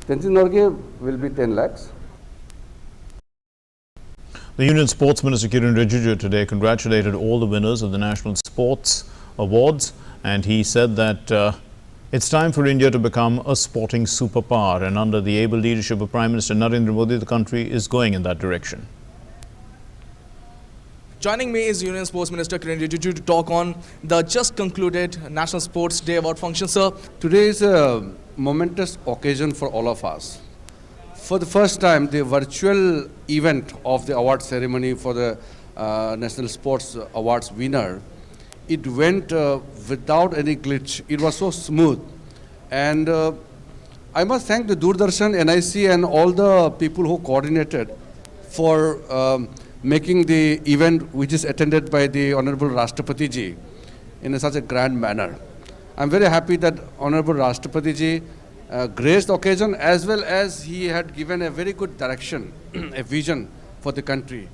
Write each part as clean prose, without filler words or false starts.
Tenzin Norgay will be 10 lakhs. The Union Sports Minister Kiren Rijiju today congratulated all the winners of the National Sports Awards, and he said that it's time for India to become a sporting superpower, and under the able leadership of Prime Minister Narendra Modi, the country is going in that direction. Joining me is Union Sports Minister Kiren Rijiju to talk on the just concluded National Sports Day Award function, sir. Today is a momentous occasion for all of us. For the first time, the virtual event of the award ceremony for the National Sports Awards winner, it went without any glitch. It was so smooth. And I must thank the Doordarshan, NIC and all the people who coordinated for making the event which is attended by the Honorable Rashtrapati Ji in such a grand manner. I'm very happy that Honorable Rashtrapati Ji graced the occasion, as well as he had given a very good direction, a vision for the country.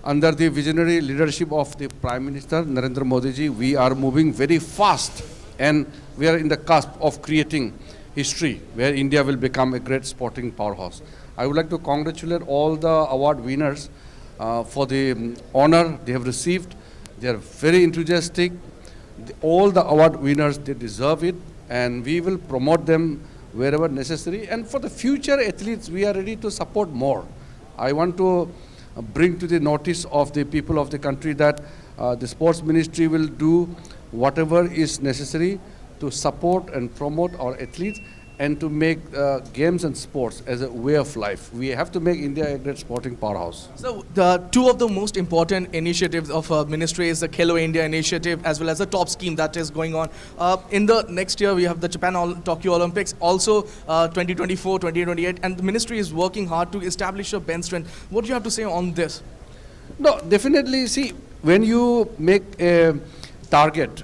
Under the visionary leadership of the Prime Minister Narendra Modi Ji, we are moving very fast, and we are in the cusp of creating history where India will become a great sporting powerhouse. I would like to congratulate all the award winners for the honor they have received. They are very enthusiastic. All the award winners, they deserve it, and we will promote them wherever necessary. And for the future athletes, we are ready to support more. I want to bring to the notice of the people of the country that the Sports Ministry will do whatever is necessary to support and promote our athletes and to make games and sports as a way of life. We have to make India a great sporting powerhouse. So, the two of the most important initiatives of ministry is the Khelo India initiative as well as the top scheme that is going on. In the next year, we have the Japan Tokyo Olympics, also 2024, 2028, and the ministry is working hard to establish a bench strength. What do you have to say on this? No, definitely, see, when you make a target,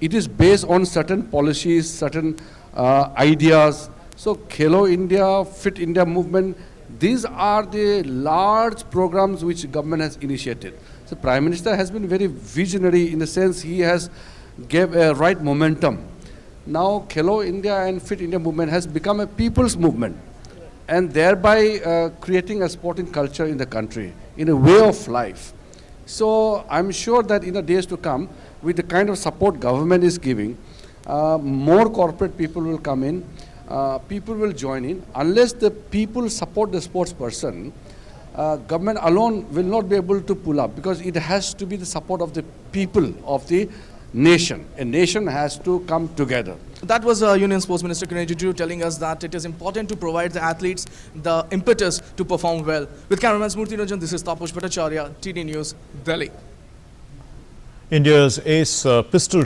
it is based on certain policies, certain ideas. So Khelo India, Fit India movement, these are the large programs which government has initiated. So Prime Minister has been very visionary in the sense he has gave a right momentum. Now Khelo India and Fit India movement has become a people's movement, and thereby creating a sporting culture in the country, in a way of life. So I'm sure that in the days to come, with the kind of support government is giving, more corporate people will come in, people will join in. Unless the people support the sports person, government alone will not be able to pull up, because it has to be the support of the people of the nation. A nation has to come together. That was Union Sports Minister Kiren Rijiju telling us that it is important to provide the athletes the impetus to perform well. With cameraman Smurti Ranjan, this is Taposh Bhattacharya, TD News, Delhi. India's ace pistol